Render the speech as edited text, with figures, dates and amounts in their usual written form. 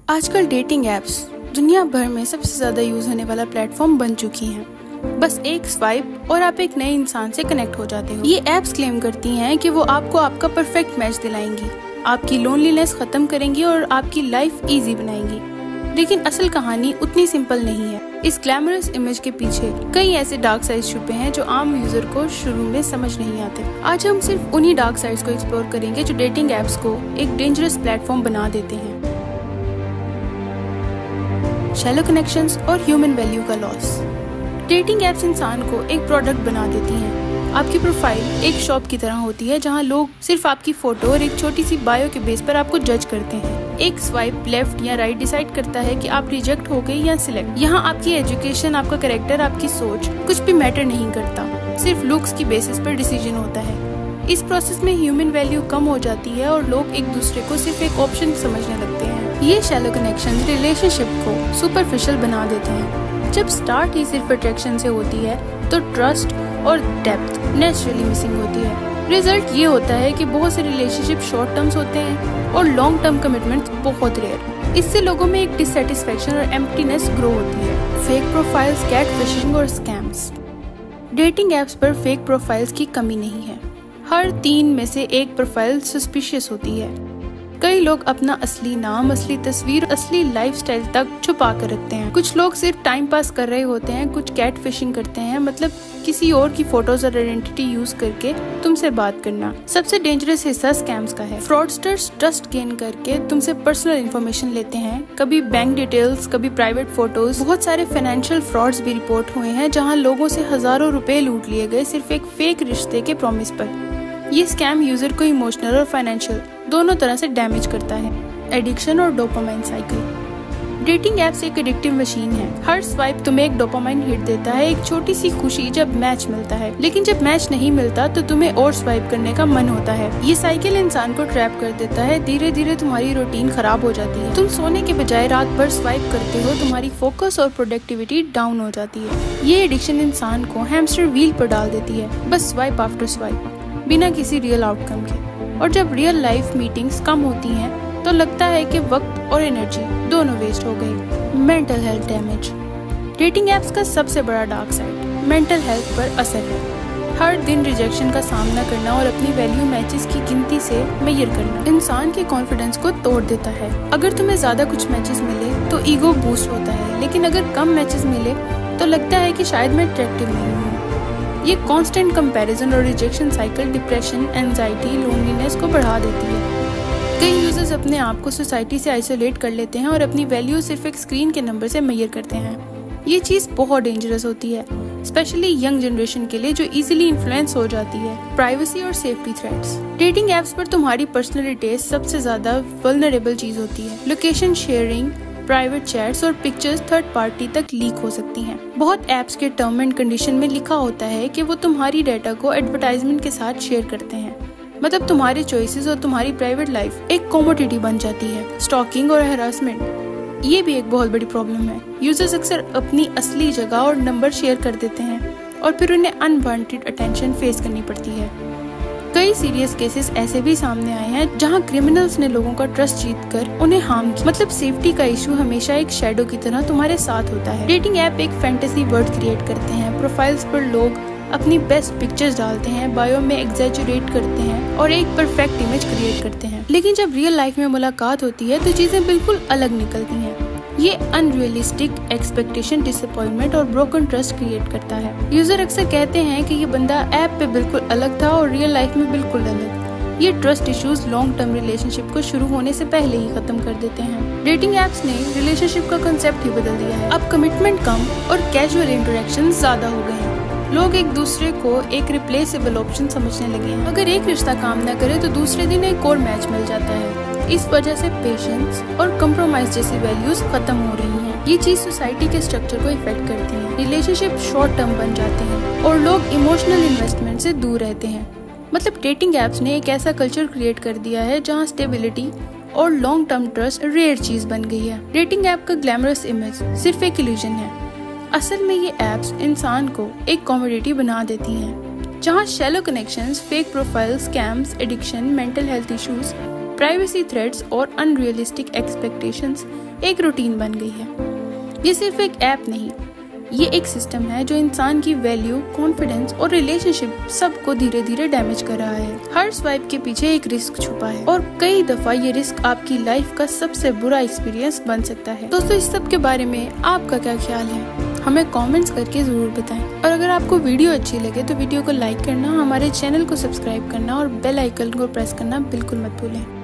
आजकल dating apps दुनिया भर में सबसे ज्यादा यूज होने वाला प्लेटफॉर्म बन चुकी हैं। बस एक स्वाइप और आप एक नए इंसान से कनेक्ट हो जाते हो। ये एप्स क्लेम करती हैं कि वो आपको आपका परफेक्ट मैच दिलाएंगी, आपकी लोनलीनेस खत्म करेंगी और आपकी लाइफ इजी बनाएंगी। लेकिन असल कहानी उतनी सिंपल नहीं है। इस ग्लैमरस इमेज के पीछे कई ऐसे डार्क साइड्स छुपे हैं जो आम यूजर को शुरू में समझ नहीं आते। आज हम सिर्फ उन्हीं डार्क साइड्स को एक्सप्लोर करेंगे जो डेटिंग एप्स को एक डेंजरस प्लेटफॉर्म बना देते हैं। शैलो कनेक्शंस और ह्यूमन वैल्यू का लॉस। डेटिंग एप्स इंसान को एक प्रोडक्ट बना देती हैं। आपकी प्रोफाइल एक शॉप की तरह होती है जहां लोग सिर्फ आपकी फोटो और एक छोटी सी बायो के बेस पर आपको जज करते हैं। एक स्वाइप लेफ्ट या राइट डिसाइड करता है कि आप रिजेक्ट हो गए या सिलेक्ट। यहाँ आपकी एजुकेशन, आपका कैरेक्टर, आपकी सोच कुछ भी मैटर नहीं करता। सिर्फ लुक्स की बेसिस पर डिसीजन होता है। इस प्रोसेस में ह्यूमन वैल्यू कम हो जाती है और लोग एक दूसरे को सिर्फ एक ऑप्शन समझने लगते हैं। ये शैलो कनेक्शन रिलेशनशिप को सुपरफिशियल बना देते हैं। जब स्टार्ट ही सिर्फ अट्रैक्शन से होती है तो ट्रस्ट और डेप्थ नेचुरली मिसिंग होती है। रिजल्ट ये होता है कि बहुत से रिलेशनशिप शॉर्ट टर्म्स होते हैं और लॉन्ग टर्म कमिटमेंट बहुत रेयर। इससे लोगों में एक डिससेटिस्फैक्शन और एम्प्टीनेस ग्रो होती है। फेक प्रोफाइल्स, कैट फिशिंग और स्कैम्स। डेटिंग एप्स पर फेक प्रोफाइल्स की कमी नहीं है। हर 3 में से एक प्रोफाइल सस्पिशियस होती है। कई लोग अपना असली नाम, असली तस्वीर, असली लाइफस्टाइल तक छुपा कर रखते हैं। कुछ लोग सिर्फ टाइम पास कर रहे होते हैं, कुछ कैट फिशिंग करते हैं, मतलब किसी और की फोटोज और आइडेंटिटी यूज करके तुमसे बात करना। सबसे डेंजरस हिस्सा स्कैम्स का है। फ्रॉडस्टर्स ट्रस्ट गेन करके तुमसे पर्सनल इन्फॉर्मेशन लेते हैं, कभी बैंक डिटेल्स, कभी प्राइवेट फोटोज। बहुत सारे फाइनेंशियल फ्रॉड्स भी रिपोर्ट हुए हैं जहाँ लोगों से हजारों रुपए लूट लिए गए सिर्फ एक फेक रिश्ते के प्रॉमिस पर। ये स्कैम यूजर को इमोशनल और फाइनेंशियल दोनों तरह से डैमेज करता है। एडिक्शन और डोपामाइन साइकिल। डेटिंग एप्स एक एडिक्टिव मशीन है। हर स्वाइप तुम्हें एक डोपामाइन हिट देता है, एक छोटी सी खुशी जब मैच मिलता है। लेकिन जब मैच नहीं मिलता तो तुम्हें और स्वाइप करने का मन होता है। ये साइकिल इंसान को ट्रैप कर देता है। धीरे धीरे तुम्हारी रूटीन खराब हो जाती है। तुम सोने के बजाय रात भर स्वाइप करते हो, तुम्हारी फोकस और प्रोडक्टिविटी डाउन हो जाती है। ये एडिक्शन इंसान को हैमस्टर व्हील पर डाल देती है, बस स्वाइप आफ्टर स्वाइप, बिना किसी रियल आउटकम के। और जब रियल लाइफ मीटिंग्स कम होती हैं तो लगता है कि वक्त और एनर्जी दोनों वेस्ट हो गई। Mental health damage. Dating apps का सबसे बड़ा डार्क साइड मेंटल हेल्थ पर असर है। हर दिन रिजेक्शन का सामना करना और अपनी वैल्यू मैचेस की गिनती से मेजर करना इंसान के कॉन्फिडेंस को तोड़ देता है। अगर तुम्हें ज्यादा कुछ मैचेस मिले तो ईगो बूस्ट होता है, लेकिन अगर कम मैचेस मिले तो लगता है कि शायद मैं अट्रैक्टिव नहीं हूँ। ये कांस्टेंट कंपैरिजन और rejection cycle depression, anxiety, loneliness को बढ़ा देती है। कई यूजर्स अपने आप को सोसाइटी से आइसोलेट कर लेते हैं और अपनी वैल्यू सिर्फ एक स्क्रीन के नंबर से मेजर करते हैं। ये चीज बहुत डेंजरस होती है, स्पेशली यंग जनरेशन के लिए जो इजीली इन्फ्लुएंस हो जाती है। प्राइवेसी और सेफ्टी थ्रेट्स। डेटिंग एप्स पर तुम्हारी पर्सनल डिटेल्स सबसे ज्यादा वल्नरेबल चीज होती है। लोकेशन शेयरिंग, प्राइवेट चैट्स और पिक्चर्स थर्ड पार्टी तक लीक हो सकती हैं। बहुत एप्स के टर्म एंड कंडीशन में लिखा होता है कि वो तुम्हारी डाटा को एडवर्टाइजमेंट के साथ शेयर करते हैं। मतलब तुम्हारे चॉइसेस और तुम्हारी प्राइवेट लाइफ एक कमोडिटी बन जाती है। स्टॉकिंग और हैरासमेंट, ये भी एक बहुत बड़ी प्रॉब्लम है। यूजर्स अक्सर अपनी असली जगह और नंबर शेयर कर देते हैं और फिर उन्हें अनवांटेड अटेंशन फेस करनी पड़ती है। कई सीरियस केसेस ऐसे भी सामने आए हैं जहां क्रिमिनल्स ने लोगों का ट्रस्ट जीतकर उन्हें हार्म किया। मतलब सेफ्टी का इशू हमेशा एक शैडो की तरह तुम्हारे साथ होता है। डेटिंग ऐप एक फैंटेसी वर्ल्ड क्रिएट करते हैं। प्रोफाइल्स पर लोग अपनी बेस्ट पिक्चर्स डालते हैं, बायो में एग्जैजुरेट करते हैं और एक परफेक्ट इमेज क्रिएट करते हैं। लेकिन जब रियल लाइफ में मुलाकात होती है तो चीजें बिल्कुल अलग निकलती हैं। ये अनरियलिस्टिक एक्सपेक्टेशन, डिसअपॉइंटमेंट और ब्रोकन ट्रस्ट क्रिएट करता है। यूजर अक्सर कहते हैं कि ये बंदा ऐप पे बिल्कुल अलग था और रियल लाइफ में बिल्कुल अलग। ये trust issues long term relationship को शुरू होने से पहले ही खत्म कर देते हैं। डेटिंग एप्स ने रिलेशनशिप का कंसेप्ट ही बदल दिया है। अब कमिटमेंट कम और कैजुअल इंटरेक्शन ज्यादा हो गए हैं। लोग एक दूसरे को एक रिप्लेसेबल ऑप्शन समझने लगे हैं। अगर एक रिश्ता काम न करे तो दूसरे दिन एक और मैच मिल जाता है। इस वजह से पेशेंस और कंप्रोमाइज जैसी वैल्यूज खत्म हो रही हैं। ये चीज सोसाइटी के स्ट्रक्चर को इफेक्ट करती है। रिलेशनशिप शॉर्ट टर्म बन जाते हैं और लोग इमोशनल इन्वेस्टमेंट से दूर रहते हैं। मतलब डेटिंग एप्स ने एक ऐसा कल्चर क्रिएट कर दिया है जहाँ स्टेबिलिटी और लॉन्ग टर्म ट्रस्ट रेयर चीज बन गई है। डेटिंग ऐप का ग्लैमरस इमेज सिर्फ एक इल्यूजन है। असल में ये एप्स इंसान को एक कमोडिटी बना देती हैं, जहाँ shallow connections, fake profile, scams, addiction, mental health issues privacy threats और अनरियलिस्टिक एक्सपेक्टेशंस एक रूटीन बन गई है। ये सिर्फ एक ऐप नहीं, ये एक सिस्टम है जो इंसान की वैल्यू, कॉन्फिडेंस और रिलेशनशिप सबको धीरे धीरे डैमेज कर रहा है। हर स्वाइप के पीछे एक रिस्क छुपा है और कई दफा ये रिस्क आपकी लाइफ का सबसे बुरा एक्सपीरियंस बन सकता है। दोस्तों, इस सब के बारे में आपका क्या ख्याल है? हमें कमेंट्स करके जरूर बताएं। और अगर आपको वीडियो अच्छी लगे तो वीडियो को लाइक करना, हमारे चैनल को सब्सक्राइब करना और बेल आइकन को प्रेस करना बिल्कुल मत भूलें।